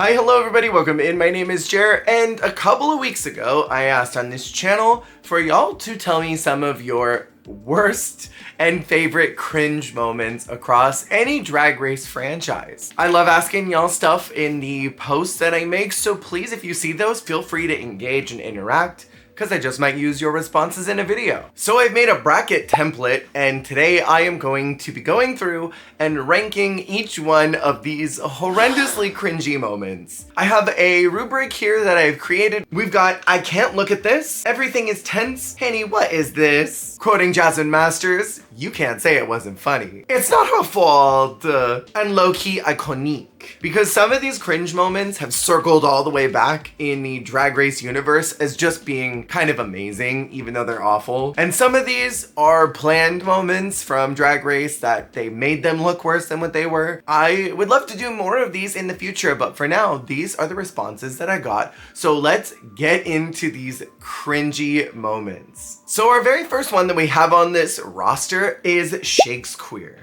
Hi, hello everybody, welcome in. My name is Jer, and a couple of weeks ago, I asked on this channel for y'all to tell me some of your worst and favorite cringe moments across any Drag Race franchise. I love asking y'all stuff in the posts that I make, so please, if you see those, feel free to engage and interact, because I just might use your responses in a video. So I've made a bracket template, and today I am going to be going through and ranking each one of these horrendously cringy moments. I have a rubric here that I've created. We've got, I can't look at this, everything is tense, Henny, what is this? Quoting Jasmine Masters, you can't say it wasn't funny. It's not her fault. And low-key iconique. Because some of these cringe moments have circled all the way back in the Drag Race universe as just being kind of amazing, even though they're awful. And some of these are planned moments from Drag Race that they made them look worse than what they were. I would love to do more of these in the future, but for now, these are the responses that I got. So let's get into these cringy moments. So our very first one that we have on this roster is ShakesQueer.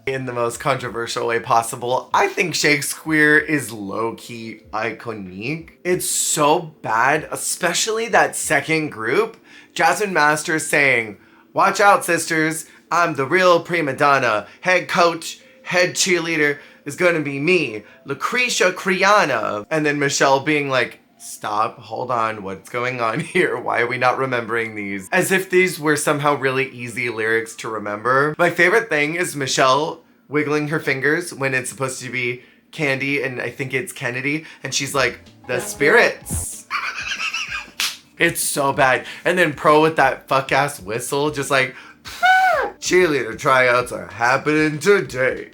In the most controversial way possible, I think ShakesQueer is low-key iconique. It's so bad, especially that second group. Jasmine Masters saying, "Watch out, sisters, I'm the real prima donna. Head coach, head cheerleader is gonna be me, Lucretia Criana." And then Michelle being like, "Stop, hold on, what's going on here? Why are we not remembering these?" As if these were somehow really easy lyrics to remember. My favorite thing is Michelle wiggling her fingers when it's supposed to be Candy and I think it's Kennedy, and she's like, "The spirits." It's so bad. And then Pro with that fuck ass whistle, just like, "Cheerleader tryouts are happening today."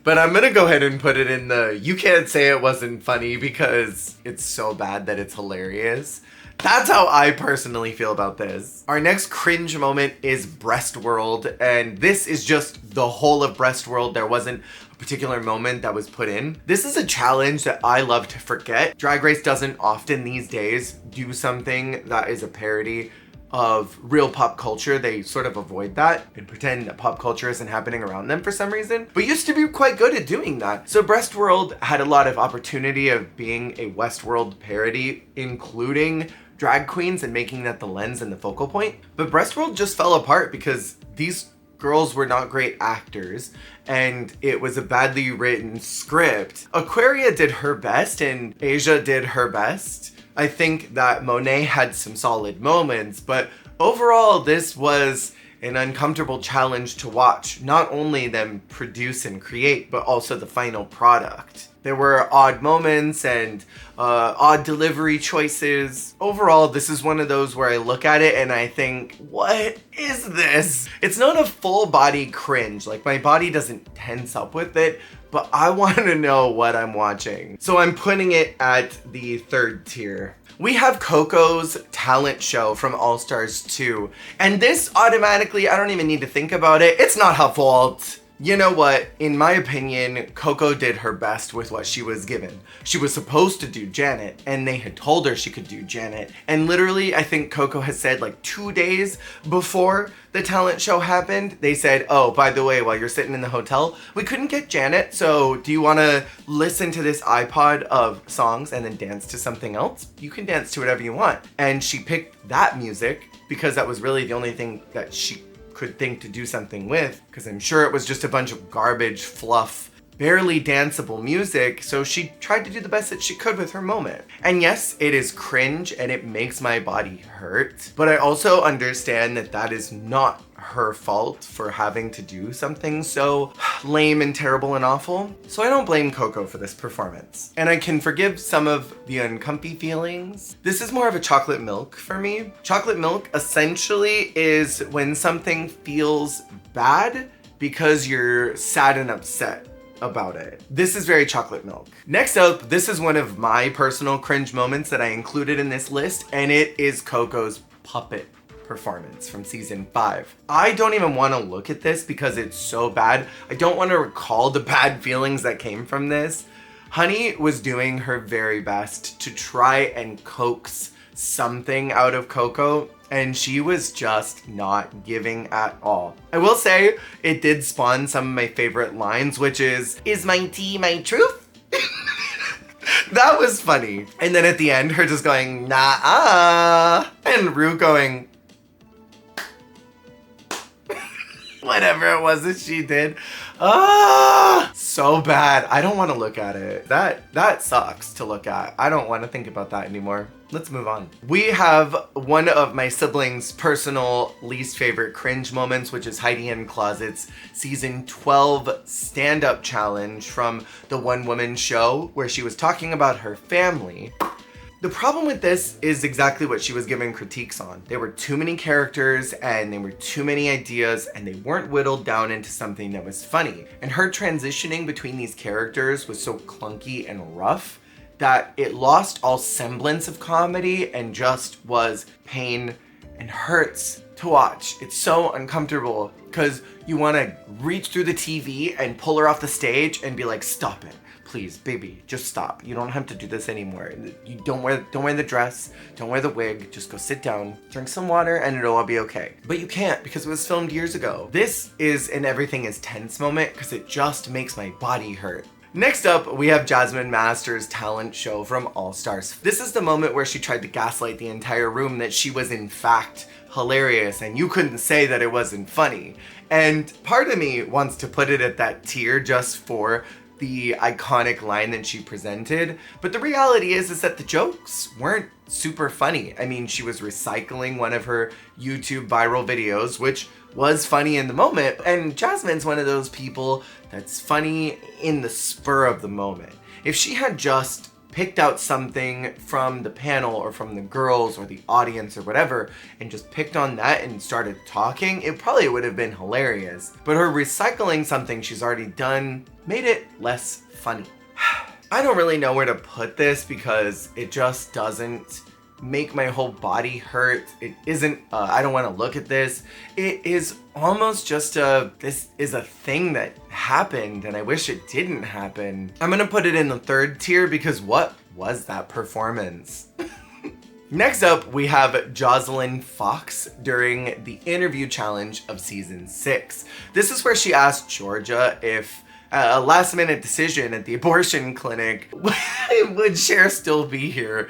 But I'm gonna go ahead and put it in the you can't say it wasn't funny because it's so bad that it's hilarious. That's how I personally feel about this. Our next cringe moment is Breastworld, and this is just the whole of Breastworld. There wasn't a particular moment that was put in. This is a challenge that I love to forget. Drag Race doesn't often these days do something that is a parody of real pop culture. They sort of avoid that and pretend that pop culture isn't happening around them for some reason, but used to be quite good at doing that. So Breastworld had a lot of opportunity of being a Westworld parody, including drag queens and making that the lens and the focal point. But Breastworld just fell apart because these girls were not great actors and it was a badly written script. Aquaria did her best and Asia did her best. I think that Monet had some solid moments, but overall this was an uncomfortable challenge to watch. Not only them produce and create, but also the final product. There were odd moments and odd delivery choices. Overall, this is one of those where I look at it and I think, what is this? It's not a full body cringe. Like, my body doesn't tense up with it, but I want to know what I'm watching. So I'm putting it at the third tier. We have Coco's talent show from All Stars 2. And this automatically, I don't even need to think about it. It's not her fault. You know what? In my opinion, Coco did her best with what she was given. She was supposed to do Janet, and they had told her she could do Janet. And literally, I think Coco has said like 2 days before the talent show happened, they said, "Oh, by the way, while you're sitting in the hotel, we couldn't get Janet, so do you want to listen to this iPod of songs and then dance to something else? You can dance to whatever you want." And she picked that music because that was really the only thing that she could think to do something with, because I'm sure it was just a bunch of garbage, fluff, barely danceable music, so she tried to do the best that she could with her moment. And yes, it is cringe and it makes my body hurt, but I also understand that that is not her fault for having to do something so lame and terrible and awful. So I don't blame Coco for this performance. And I can forgive some of the uncomfy feelings. This is more of a chocolate milk for me. Chocolate milk essentially is when something feels bad because you're sad and upset about it. This is very chocolate milk. Next up, this is one of my personal cringe moments that I included in this list, and it is Coco's puppet performance from season 5. I don't even want to look at this because it's so bad. I don't want to recall the bad feelings that came from this. Honey was doing her very best to try and coax something out of Coco, and she was just not giving at all. I will say it did spawn some of my favorite lines, which is my tea my truth? That was funny. And then at the end, her just going, nah-ah. And Rue going, whatever it was that she did. Ah, so bad. I don't want to look at it. That sucks to look at. I don't want to think about that anymore. Let's move on. We have one of my siblings' personal least favorite cringe moments, which is Heidi in Closet's season 12 stand-up challenge from the one woman show where she was talking about her family. The problem with this is exactly what she was giving critiques on. There were too many characters and there were too many ideas and they weren't whittled down into something that was funny. And her transitioning between these characters was so clunky and rough that it lost all semblance of comedy and just was pain and hurts to watch. It's so uncomfortable because you want to reach through the TV and pull her off the stage and be like, stop it. Please, baby, just stop. You don't have to do this anymore. You don't wear the dress, don't wear the wig, just go sit down, drink some water, and it'll all be okay. But you can't because it was filmed years ago. This is an everything is tense moment because it just makes my body hurt. Next up, we have Jasmine Masters' talent show from All Stars. This is the moment where she tried to gaslight the entire room that she was in fact hilarious and you couldn't say that it wasn't funny. And part of me wants to put it at that tier just for the iconic line that she presented, but the reality is that the jokes weren't super funny. I mean, she was recycling one of her YouTube viral videos, which was funny in the moment, and Jasmine's one of those people that's funny in the spur of the moment. If she had just picked out something from the panel or from the girls or the audience or whatever and just picked on that and started talking, it probably would have been hilarious. But her recycling something she's already done made it less funny. I don't really know where to put this because it just doesn't make my whole body hurt. It isn't, I don't want to look at this. It is almost just this is a thing that happened and I wish it didn't happen. I'm gonna put it in the third tier because what was that performance? Next up, we have Joslyn Fox during the interview challenge of season 6. This is where she asked Georgia if a last minute decision at the abortion clinic, would Cher still be here?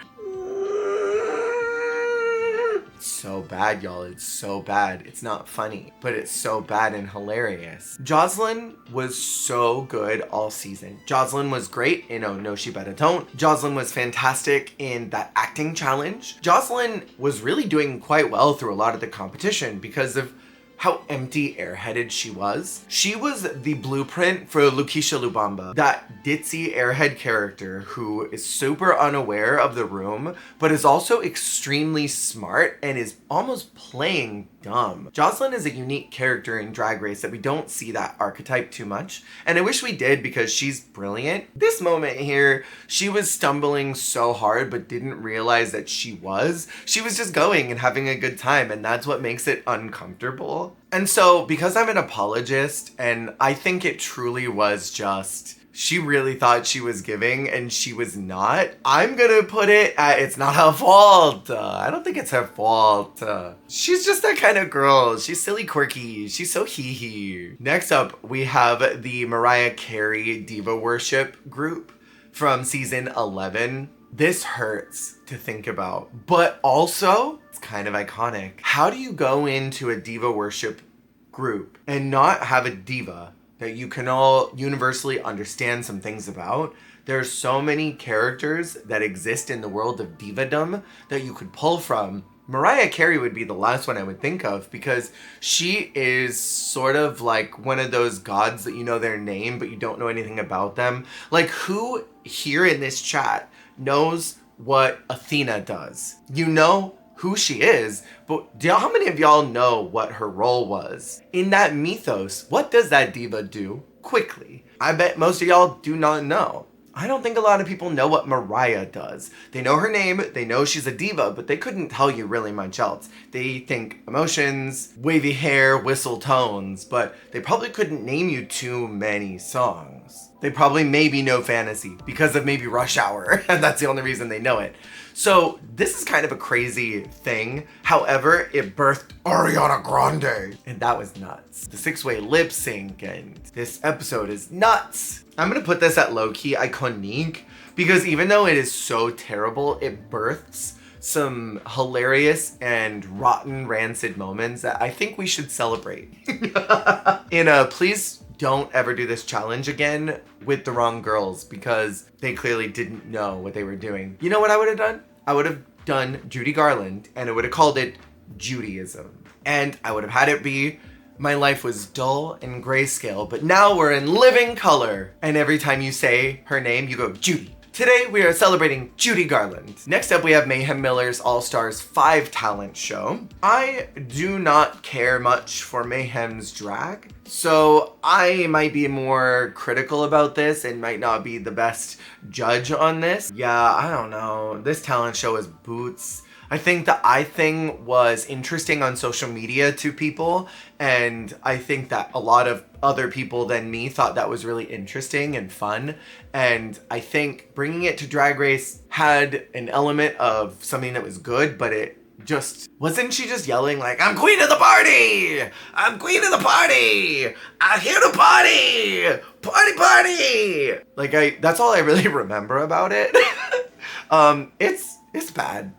So bad, y'all. It's so bad. It's not funny, but it's so bad and hilarious. Joslyn was so good all season. Joslyn was great in Oh No She Better Don't. Joslyn was fantastic in that acting challenge. Joslyn was really doing quite well through a lot of the competition because of how empty airheaded she was. She was the blueprint for Lakeisha Lubamba, that ditzy airhead character who is super unaware of the room, but is also extremely smart and is almost playing dumb. Joslyn is a unique character in Drag Race that we don't see that archetype too much, and I wish we did because she's brilliant. This moment here, she was stumbling so hard but didn't realize that she was. She was just going and having a good time, and that's what makes it uncomfortable. And so, because I'm an apologist, and I think it truly was just, she really thought she was giving and she was not, I'm gonna put it at, it's not her fault. I don't think it's her fault. She's just that kind of girl. She's silly, quirky. She's so hee-hee. Next up, we have the Mariah Carey Diva Worship group from season 11. This hurts to think about, but also it's kind of iconic. How do you go into a diva worship group and not have a diva that you can all universally understand some things about? There's so many characters that exist in the world of divadom that you could pull from. Mariah Carey would be the last one I would think of because she is sort of like one of those gods that you know their name but you don't know anything about them. Like, who here in this chat knows what Athena does? You know who she is, but how many of y'all know what her role was? In that mythos, what does that diva do? Quickly. I bet most of y'all do not know. I don't think a lot of people know what Mariah does. They know her name, they know she's a diva, but they couldn't tell you really much else. They think emotions, wavy hair, whistle tones, but they probably couldn't name you too many songs. They probably maybe know Fantasy because of maybe Rush Hour, and that's the only reason they know it. So this is kind of a crazy thing. However, it birthed Ariana Grande, and that was nuts. The 6-way lip sync, and this episode is nuts. I'm gonna put this at low-key iconique because even though it is so terrible, it births some hilarious and rotten, rancid moments that I think we should celebrate. Please don't ever do this challenge again with the wrong girls because they clearly didn't know what they were doing. You know what I would have done? I would have done Judy Garland and I would have called it Judaism. And I would have had it be, my life was dull and grayscale, but now we're in living color. And every time you say her name, you go, Judy. Today, we are celebrating Judy Garland. Next up, we have Mayhem Miller's All-Stars 5 talent show. I do not care much for Mayhem's drag, so I might be more critical about this and might not be the best judge on this. Yeah, I don't know. This talent show is boots. I think the eye thing was interesting on social media to people, and I think that a lot of other people than me thought that was really interesting and fun. And I think bringing it to Drag Race had an element of something that was good, but it just wasn't she just yelling like, I'm queen of the party! I'm queen of the party! I'm here to party! Party, party! Like that's all I really remember about it. It's bad.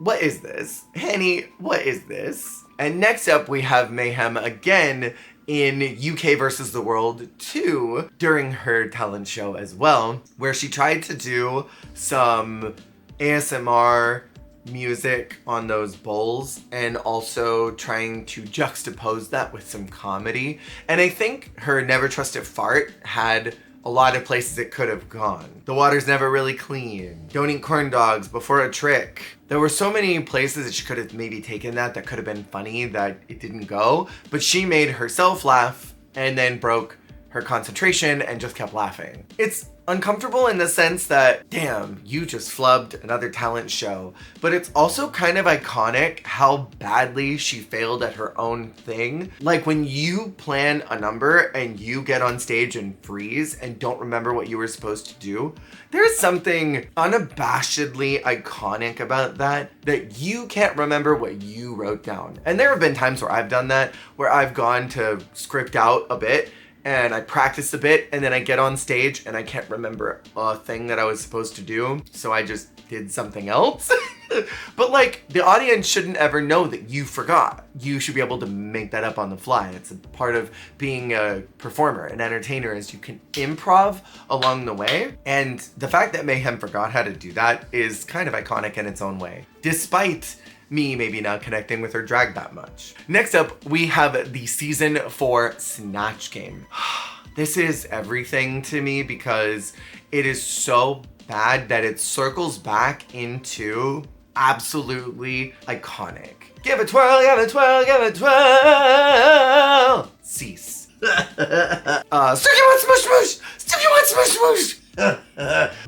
What is this? Henny, what is this? And next up we have Mayhem again in UK versus the World 2 during her talent show as well, where she tried to do some ASMR music on those bowls and also trying to juxtapose that with some comedy. And I think her Never Trust a Fart had a lot of places it could have gone. The water's never really clean. Don't eat corn dogs before a trick. There were so many places that she could have maybe taken that could have been funny that it didn't go, but she made herself laugh and then broke her concentration and just kept laughing. It's uncomfortable in the sense that, damn, you just flubbed another talent show. But it's also kind of iconic how badly she failed at her own thing. Like when you plan a number and you get on stage and freeze and don't remember what you were supposed to do, there's something unabashedly iconic about that you can't remember what you wrote down. And there have been times where I've done that, where I've gone to script out a bit and I practice a bit and then I get on stage and I can't remember a thing that I was supposed to do. So I just did something else. But like, the audience shouldn't ever know that you forgot. You should be able to make that up on the fly. It's a part of being a performer, an entertainer, is you can improv along the way. And the fact that Mayhem forgot how to do that is kind of iconic in its own way, despite me maybe not connecting with her drag that much. Next up, we have the season 4 Snatch Game. This is everything to me because it is so bad that it circles back into absolutely iconic. Give it twirl, give it twirl, give it twirl. Cease. Sticky one smush smush! Sticky one smush smush!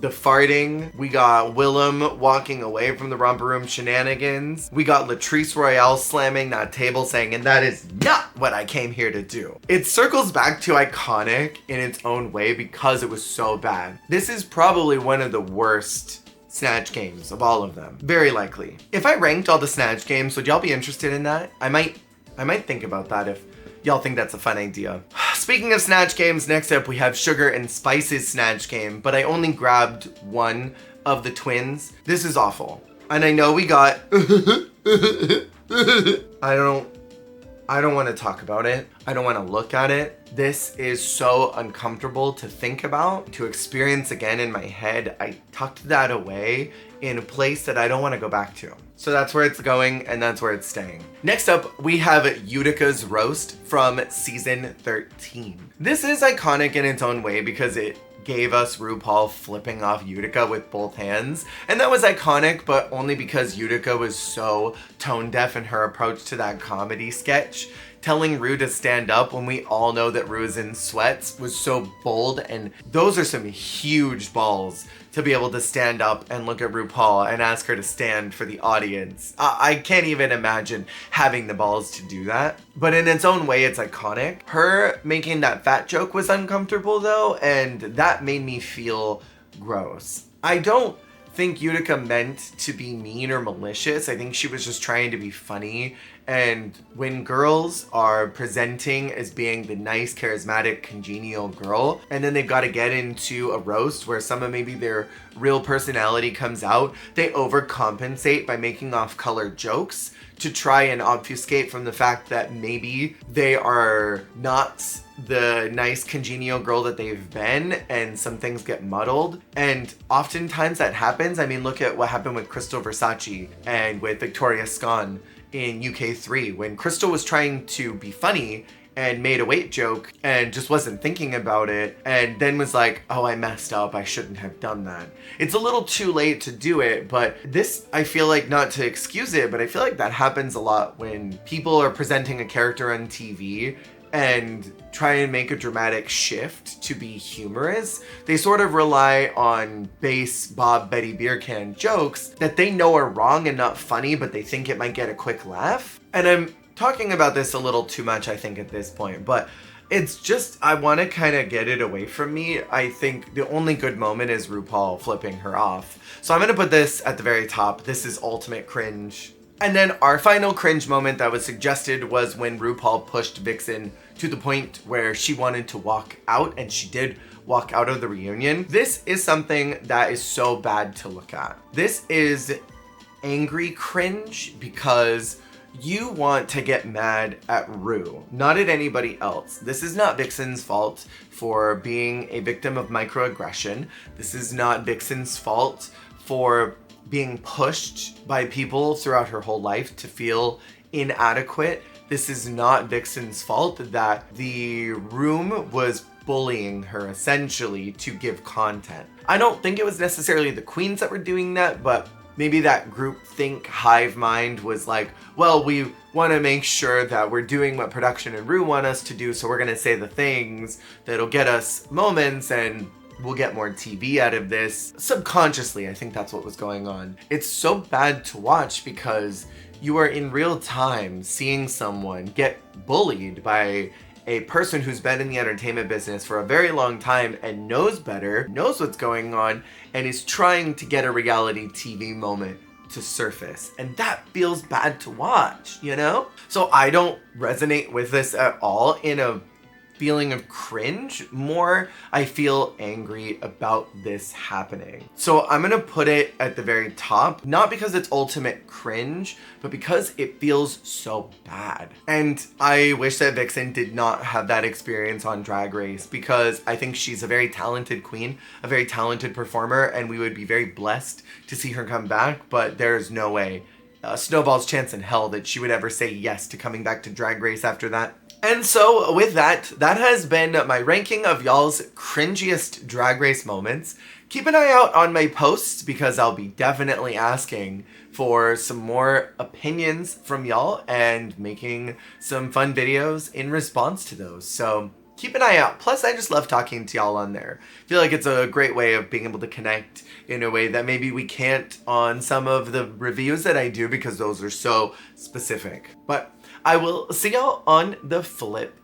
The farting. We got Willem walking away from the romper room shenanigans. We got Latrice Royale slamming that table saying, and that is not what I came here to do. It circles back to iconic in its own way because it was so bad. This is probably one of the worst Snatch Games of all of them. Very likely. If I ranked all the Snatch Games, would y'all be interested in that? I might think about that if y'all think that's a fun idea. Speaking of Snatch Games, next up we have Sugar and Spice's Snatch Game, but I only grabbed one of the twins. This is awful. And I know we got I don't want to talk about it. I don't want to look at it. This is so uncomfortable to think about, to experience again in my head. I tucked that away in a place that I don't want to go back to. So that's where it's going and that's where it's staying. Next up, we have Utica's roast from season 13. This is iconic in its own way because it gave us RuPaul flipping off Utica with both hands. And that was iconic, but only because Utica was so tone deaf in her approach to that comedy sketch telling Rue to stand up when we all know that Rue is in sweats was so bold, and those are some huge balls to be able to stand up and look at RuPaul and ask her to stand for the audience. I can't even imagine having the balls to do that. But in its own way, it's iconic. Her making that fat joke was uncomfortable though, and that made me feel gross. I don't think Utica meant to be mean or malicious. I think she was just trying to be funny. And when girls are presenting as being the nice, charismatic, congenial girl, and then they've got to get into a roast where some of maybe their real personality comes out, they overcompensate by making off-color jokes to try and obfuscate from the fact that maybe they are not the nice congenial girl that they've been, and some things get muddled. And oftentimes that happens. I mean, look at what happened with Crystal Versace and with Victoria Scone in UK3 when Crystal was trying to be funny and made a weight joke and just wasn't thinking about it, and then was like, oh, I messed up, I shouldn't have done that. It's a little too late to do it, but this, I feel like, not to excuse it, but I feel like that happens a lot when people are presenting a character on TV and try and make a dramatic shift to be humorous. They sort of rely on base Bob Betty Beer Can jokes that they know are wrong and not funny, but they think it might get a quick laugh. And I'm talking about this a little too much, I think, at this point, but it's just, I want to kind of get it away from me. I think the only good moment is RuPaul flipping her off. So I'm going to put this at the very top. This is ultimate cringe. And then our final cringe moment that was suggested was when RuPaul pushed Vixen to the point where she wanted to walk out, and she did walk out of the reunion. This is something that is so bad to look at. This is angry cringe because you want to get mad at Rue, not at anybody else. This is not Vixen's fault for being a victim of microaggression. This is not Vixen's fault for being pushed by people throughout her whole life to feel inadequate. This is not Vixen's fault that the room was bullying her essentially to give content. I don't think it was necessarily the queens that were doing that, but maybe that groupthink hive mind was like, well, we want to make sure that we're doing what production and Rue want us to do, so we're going to say the things that'll get us moments and we'll get more TV out of this. Subconsciously, I think that's what was going on. It's so bad to watch because you are in real time seeing someone get bullied by a person who's been in the entertainment business for a very long time and knows better, knows what's going on, and is trying to get a reality TV moment to surface. And that feels bad to watch, you know? So I don't resonate with this at all in a feeling of cringe. More, I feel angry about this happening. So I'm gonna put it at the very top, not because it's ultimate cringe, but because it feels so bad. And I wish that Vixen did not have that experience on Drag Race, because I think she's a very talented queen, a very talented performer, and we would be very blessed to see her come back, but there's no way, snowball's chance in hell that she would ever say yes to coming back to Drag Race after that. And so with that has been my ranking of y'all's cringiest Drag Race moments. Keep an eye out on my posts because I'll be definitely asking for some more opinions from y'all and making some fun videos in response to those. So keep an eye out. Plus, I just love talking to y'all on there. I feel like it's a great way of being able to connect in a way that maybe we can't on some of the reviews that I do because those are so specific. But I will see y'all on the flip